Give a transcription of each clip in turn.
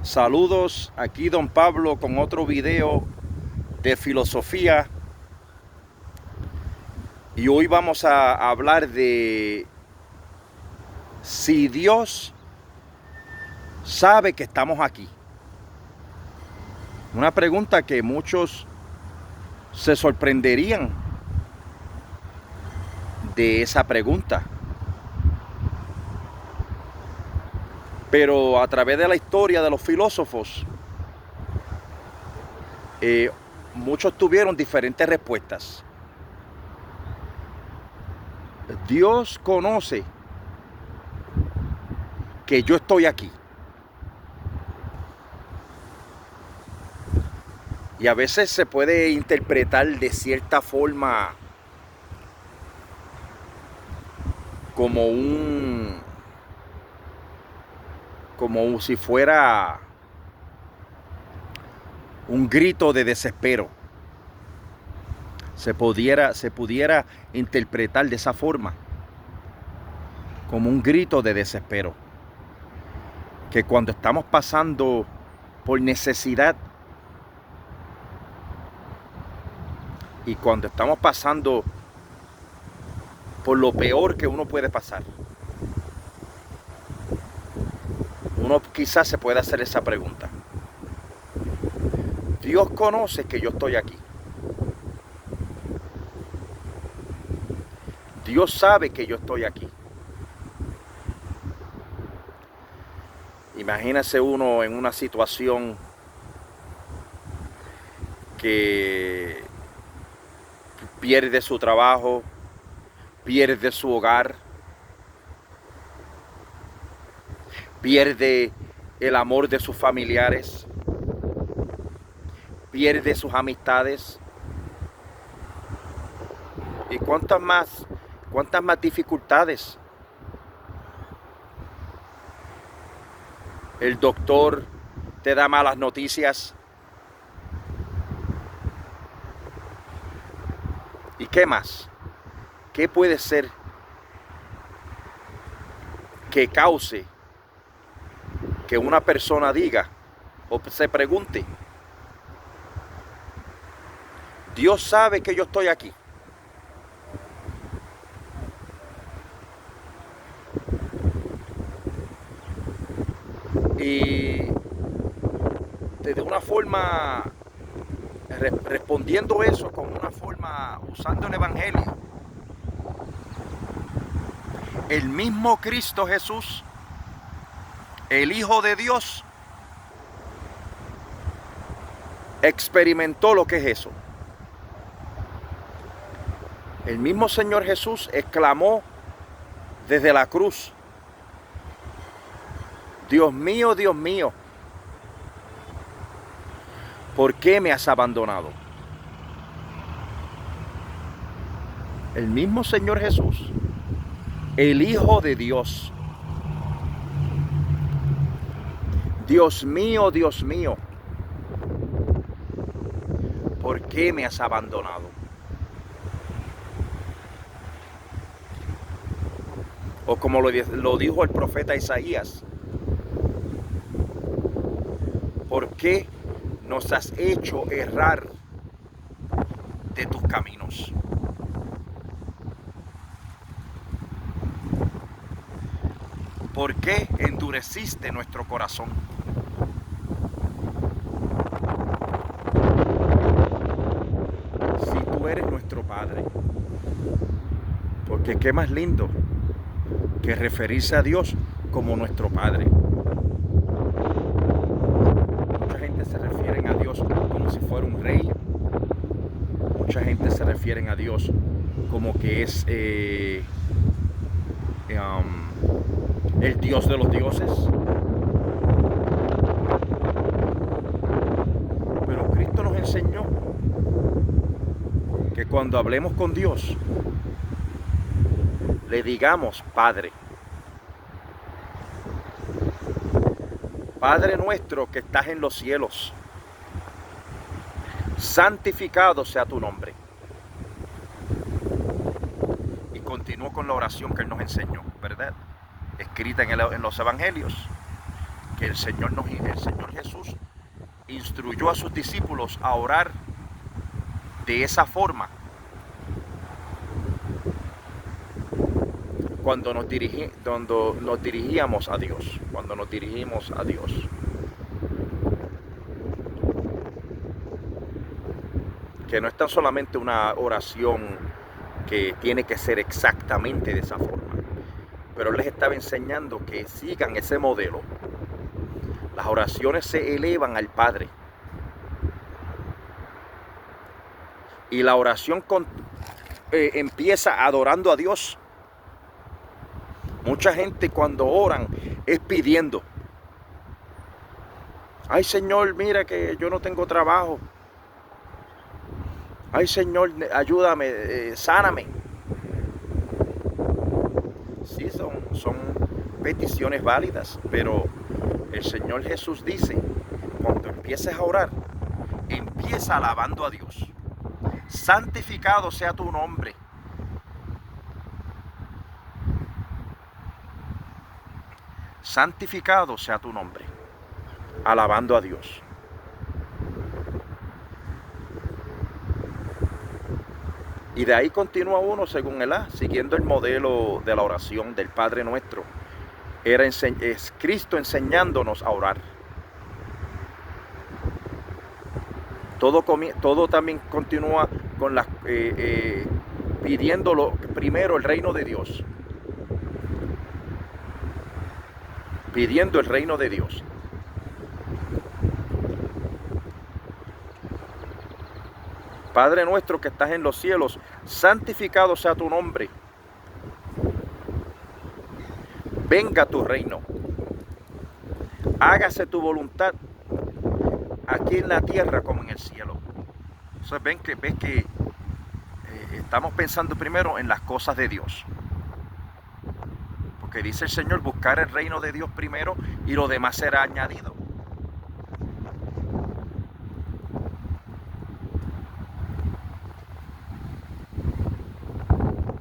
Saludos, aquí Don Pablo con otro video de filosofía y hoy vamos a hablar de si Dios sabe que estamos aquí. Una pregunta que muchos se sorprenderían de esa pregunta. Pero a través de la historia de los filósofos, muchos tuvieron diferentes respuestas. Dios conoce que yo estoy aquí. Y a veces se puede interpretar de cierta forma como como si fuera un grito de desespero. Se pudiera interpretar de esa forma, como un grito de desespero. Que cuando estamos pasando por necesidad y cuando estamos pasando por lo peor que uno puede pasar, uno quizás se puede hacer esa pregunta. Dios conoce que yo estoy aquí. Dios sabe que yo estoy aquí. Imagínese uno en una situación que pierde su trabajo, pierde su hogar, pierde el amor de sus familiares, pierde sus amistades. ¿Y cuántas más dificultades? El doctor te da malas noticias. ¿Y qué más? ¿Qué puede ser que cause que una persona diga o se pregunte, Dios sabe que yo estoy aquí? Y de una forma, respondiendo eso con una forma, usando el Evangelio, el mismo Cristo Jesús, el Hijo de Dios, experimentó lo que es eso. El mismo Señor Jesús exclamó desde la cruz, Dios mío, ¿por qué me has abandonado? El mismo Señor Jesús, el Hijo de Dios, Dios mío, ¿por qué me has abandonado? O como lo dijo el profeta Isaías, ¿por qué nos has hecho errar de tus caminos? ¿Por qué endureciste nuestro corazón? Si tú eres nuestro Padre. Porque qué más lindo que referirse a Dios como nuestro Padre. Mucha gente se refiere a Dios como si fuera un rey. Mucha gente se refiere a Dios como que es el Dios de los dioses. Pero Cristo nos enseñó que cuando hablemos con Dios, le digamos Padre. Padre nuestro que estás en los cielos, santificado sea tu nombre. Y continuó con la oración que Él nos enseñó, ¿verdad? Escrita en los evangelios. que el Señor Jesús instruyó a sus discípulos a orar de esa forma cuando nos dirigíamos a Dios, cuando nos dirigimos a Dios. Que no es tan solamente una oración que tiene que ser exactamente de esa forma, pero les estaba enseñando que sigan ese modelo. Las oraciones se elevan al Padre y la oración empieza adorando a Dios. Mucha gente cuando oran es pidiendo. Ay, Señor, mira que yo no tengo trabajo. Ay, Señor, ayúdame, sáname. Sí, son peticiones válidas, pero el Señor Jesús dice, cuando empieces a orar, empieza alabando a Dios. Santificado sea tu nombre. Santificado sea tu nombre. Alabando a Dios. Y de ahí continúa uno según siguiendo el modelo de la oración del Padre Nuestro. Es Cristo enseñándonos a orar. Todo también continúa con pidiéndolo primero el reino de Dios. Pidiendo el reino de Dios. Padre nuestro que estás en los cielos, santificado sea tu nombre. Venga tu reino. Hágase tu voluntad aquí en la tierra como en el cielo. Entonces ves que estamos pensando primero en las cosas de Dios. Porque dice el Señor, buscar el reino de Dios primero y lo demás será añadido.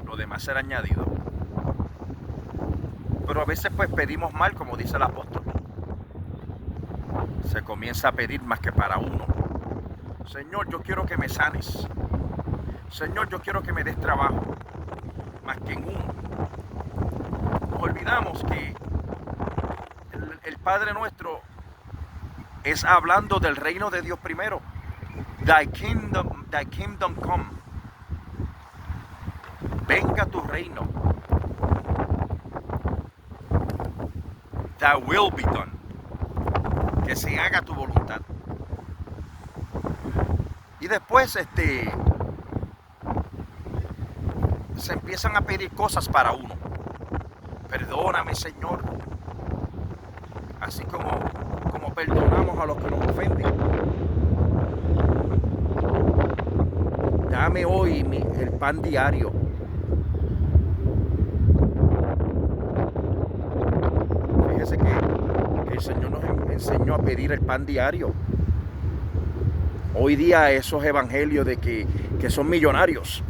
Lo demás será añadido. Pero a veces pues pedimos mal, como dice el apóstol. Se comienza a pedir más que para uno. Señor, yo quiero que me sanes. Señor, yo quiero que me des trabajo. Más que en uno. Nos olvidamos que el Padre Nuestro es hablando del reino de Dios primero. Thy kingdom come. Venga tu reino. Thy will be done. Que se haga tu voluntad. Y después se empiezan a pedir cosas para uno. Perdóname, Señor. Así como perdonamos a los que nos ofenden. Dame hoy el pan diario. Fíjese que el Señor nos enseñó a pedir el pan diario. Hoy día esos evangelios de que son millonarios.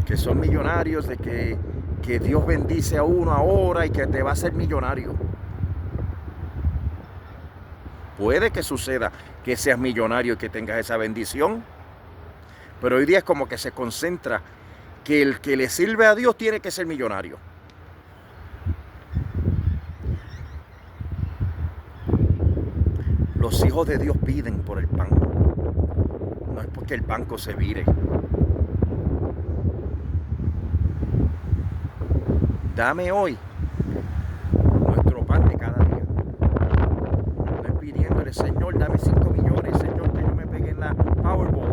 Que son millonarios, de que Dios bendice a uno ahora y que te va a hacer millonario. Puede que suceda que seas millonario y que tengas esa bendición, pero hoy día es como que se concentra que el que le sirve a Dios tiene que ser millonario. Los hijos de Dios piden por el pan. No es porque el banco se vire. Dame hoy nuestro pan de cada día. No es pidiéndole, Señor, dame 5 millones, Señor, que yo me pegue en la Powerball.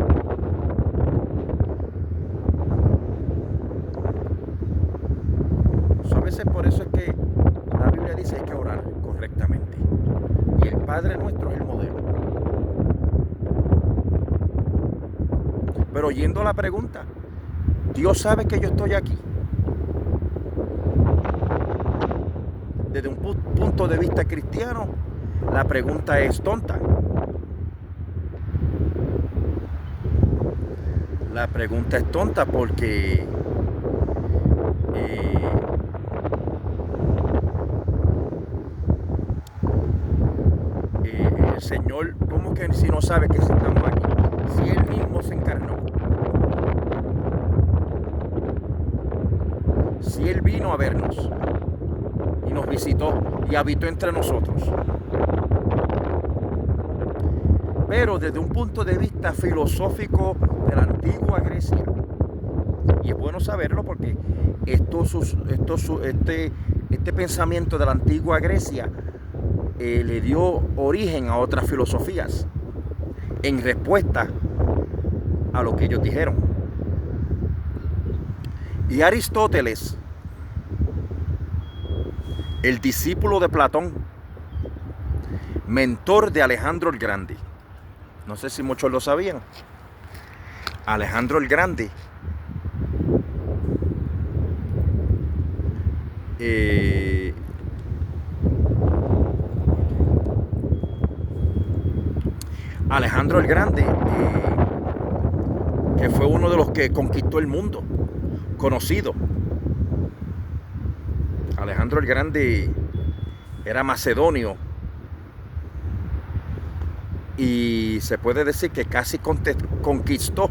A veces por eso es que la Biblia dice que hay que orar correctamente. Y el Padre Nuestro es el modelo. Pero oyendo la pregunta, Dios sabe que yo estoy aquí. Desde un punto de vista cristiano, la pregunta es tonta. La pregunta es tonta porque Señor, ¿cómo que si no sabe que estamos aquí? Si Él mismo se encarnó. Si Él vino a vernos y nos visitó y habitó entre nosotros. Pero desde un punto de vista filosófico de la antigua Grecia, y es bueno saberlo porque este pensamiento de la antigua Grecia le dio origen a otras filosofías en respuesta a lo que ellos dijeron. Y Aristóteles, el discípulo de Platón, mentor de Alejandro el Grande, no sé si muchos lo sabían, Alejandro el Grande Alejandro el Grande, que fue uno de los que conquistó el mundo conocido. Alejandro el Grande era macedonio y se puede decir que casi conquistó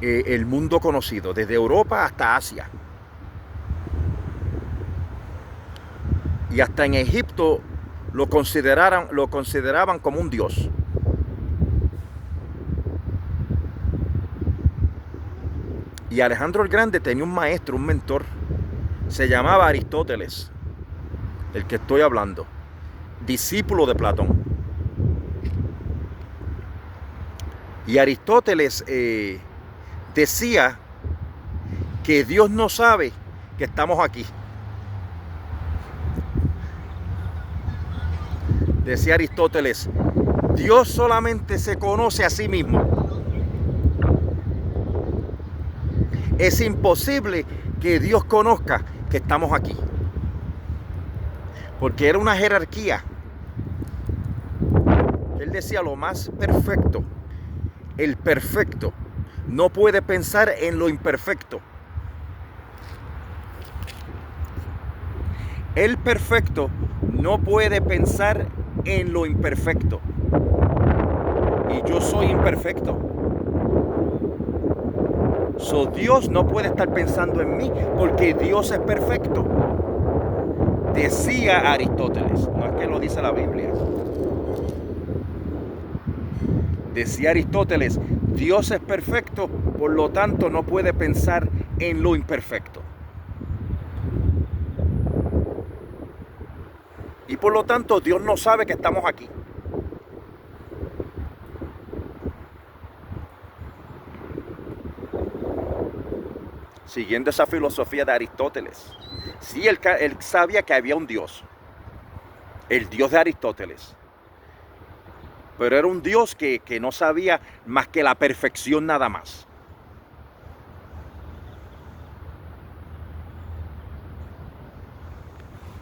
el mundo conocido, desde Europa hasta Asia. Y hasta en Egipto lo consideraban como un dios. Y Alejandro el Grande tenía un maestro, un mentor, se llamaba Aristóteles, el que estoy hablando, discípulo de Platón. Y Aristóteles decía que Dios no sabe que estamos aquí. Decía Aristóteles, Dios solamente se conoce a sí mismo. Es imposible que Dios conozca que estamos aquí. Porque era una jerarquía. Él decía lo más perfecto. El perfecto no puede pensar en lo imperfecto. El perfecto no puede pensar en lo imperfecto. Y yo soy imperfecto. So, Dios no puede estar pensando en mí porque Dios es perfecto. Decía Aristóteles, no es que lo dice la Biblia. Decía Aristóteles, Dios es perfecto, por lo tanto no puede pensar en lo imperfecto. Y por lo tanto Dios no sabe que estamos aquí. Siguiendo esa filosofía de Aristóteles. Sí, él sabía que había un Dios. El Dios de Aristóteles. Pero era un Dios que no sabía más que la perfección nada más.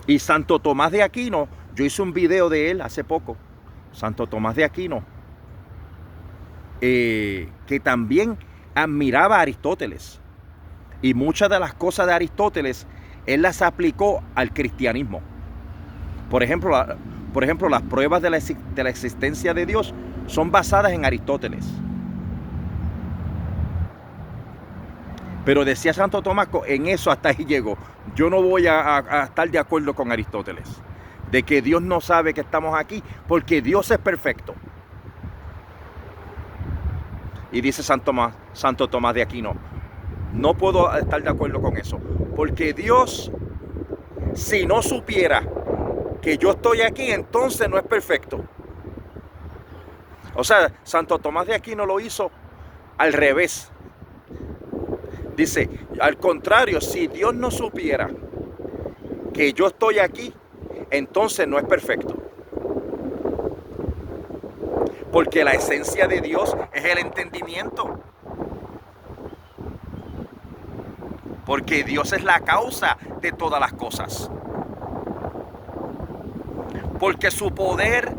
Y Santo Tomás de Aquino, yo hice un video de él hace poco. Santo Tomás de Aquino, que también admiraba a Aristóteles. Y muchas de las cosas de Aristóteles, él las aplicó al cristianismo. Por ejemplo, las pruebas de la existencia de Dios son basadas en Aristóteles. Pero decía Santo Tomás, en eso hasta ahí llegó. Yo no voy a estar de acuerdo con Aristóteles, de que Dios no sabe que estamos aquí, porque Dios es perfecto. Y dice Santo Tomás de Aquino, no puedo estar de acuerdo con eso, porque Dios, si no supiera que yo estoy aquí, entonces no es perfecto. O sea, Santo Tomás de Aquino lo hizo al revés. Dice, al contrario, si Dios no supiera que yo estoy aquí, entonces no es perfecto. Porque la esencia de Dios es el entendimiento. Porque Dios es la causa de todas las cosas. Porque su poder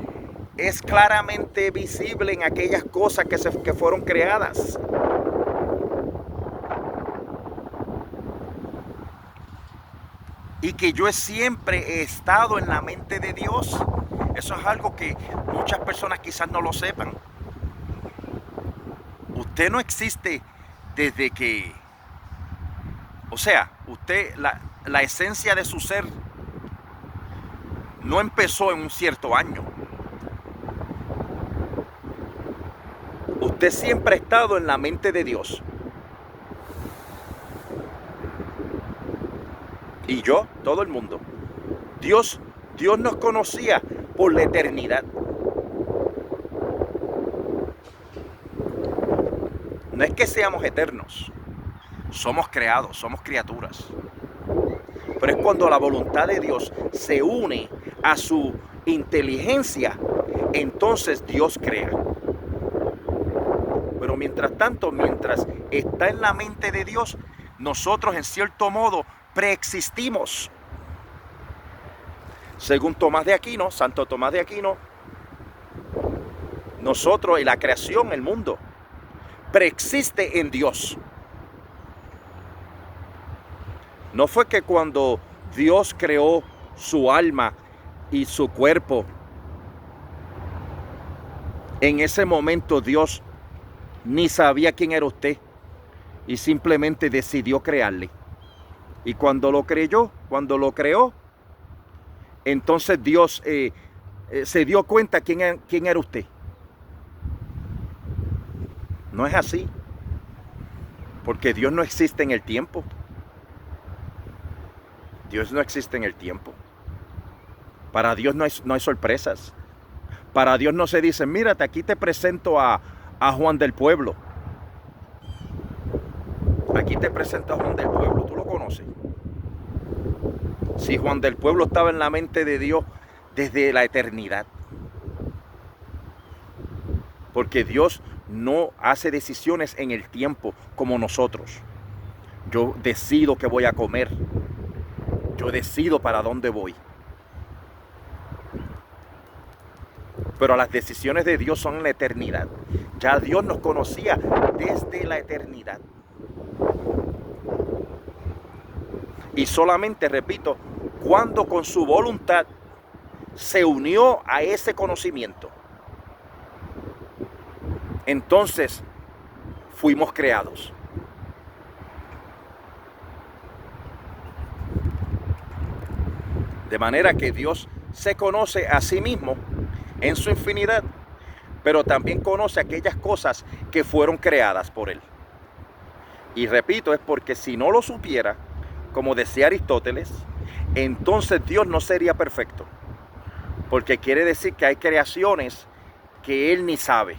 es claramente visible en aquellas cosas que fueron creadas. Y que yo siempre he estado en la mente de Dios Eso es algo que muchas personas quizás no lo sepan. Usted no existe desde que, o sea, usted, la esencia de su ser no empezó en un cierto año. Usted siempre ha estado en la mente de Dios. Y yo, todo el mundo. Dios nos conocía por la eternidad. No es que seamos eternos. Somos creados, somos criaturas. Pero es cuando la voluntad de Dios se une a su inteligencia, entonces Dios crea. Pero mientras tanto, mientras está en la mente de Dios, nosotros en cierto modo preexistimos. Según Tomás de Aquino, Santo Tomás de Aquino, nosotros y la creación, el mundo, preexiste en Dios. No fue que cuando Dios creó su alma y su cuerpo, en ese momento Dios ni sabía quién era usted y simplemente decidió crearle. Y cuando lo creó, entonces Dios se dio cuenta quién era usted. No es así, porque Dios no existe en el tiempo. Dios no existe en el tiempo. Para Dios no hay sorpresas. Para Dios no se dice, mírate, aquí te presento a Juan del Pueblo. Aquí te presento a Juan del Pueblo, tú lo conoces. Si Juan del Pueblo estaba en la mente de Dios desde la eternidad. Porque Dios no hace decisiones en el tiempo como nosotros. Yo decido qué voy a comer. Yo decido para dónde voy. Pero las decisiones de Dios son en la eternidad. Ya Dios nos conocía desde la eternidad. Y solamente, repito, cuando con su voluntad se unió a ese conocimiento, entonces fuimos creados. De manera que Dios se conoce a sí mismo en su infinidad, pero también conoce aquellas cosas que fueron creadas por Él. Y repito, es porque si no lo supiera, como decía Aristóteles, entonces Dios no sería perfecto. Porque quiere decir que hay creaciones que Él ni sabe.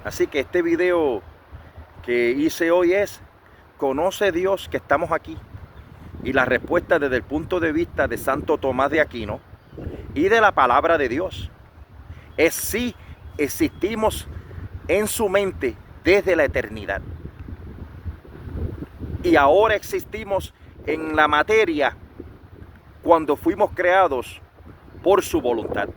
Así que este video que hice hoy es, ¿conoce Dios que estamos aquí? Y la respuesta desde el punto de vista de Santo Tomás de Aquino y de la palabra de Dios es sí, existimos en su mente desde la eternidad. Y ahora existimos en la materia cuando fuimos creados por su voluntad.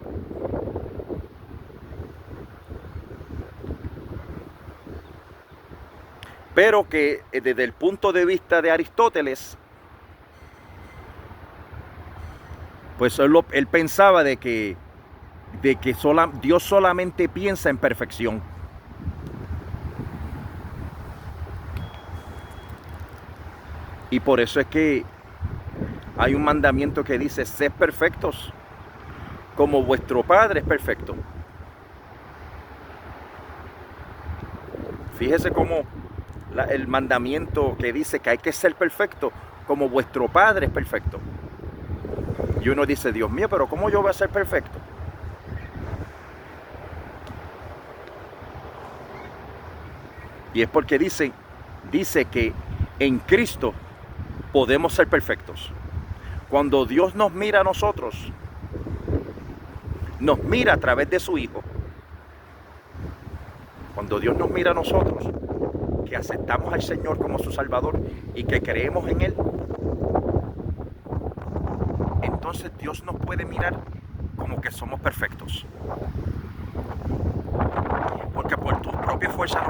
Pero que desde el punto de vista de Aristóteles, pues él pensaba de que Dios solamente piensa en perfección. Y por eso es que hay un mandamiento que dice, sed perfectos, como vuestro Padre es perfecto. Fíjese cómo el mandamiento que dice que hay que ser perfecto, como vuestro Padre es perfecto. Y uno dice, Dios mío, pero ¿cómo yo voy a ser perfecto? Y es porque dice que en Cristo podemos ser perfectos. Cuando Dios nos mira a nosotros, nos mira a través de su Hijo. Cuando Dios nos mira a nosotros, que aceptamos al Señor como su Salvador y que creemos en Él, entonces Dios nos puede mirar como que somos perfectos. Porque por tu propia fuerza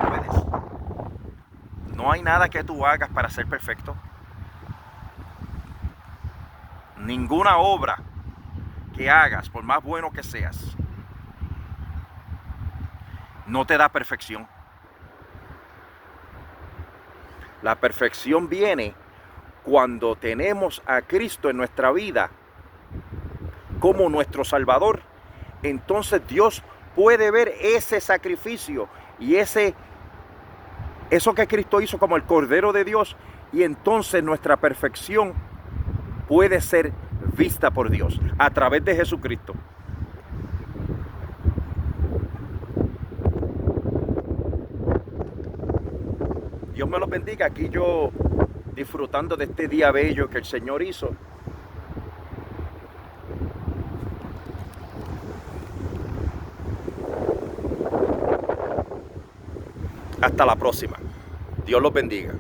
No hay nada que tú hagas para ser perfecto. Ninguna obra que hagas, por más bueno que seas, no te da perfección. La perfección viene cuando tenemos a Cristo en nuestra vida como nuestro Salvador. Entonces Dios puede ver ese sacrificio y eso que Cristo hizo como el Cordero de Dios, y entonces nuestra perfección puede ser vista por Dios a través de Jesucristo. Dios me los bendiga. Aquí yo disfrutando de este día bello que el Señor hizo. Hasta la próxima. Dios los bendiga.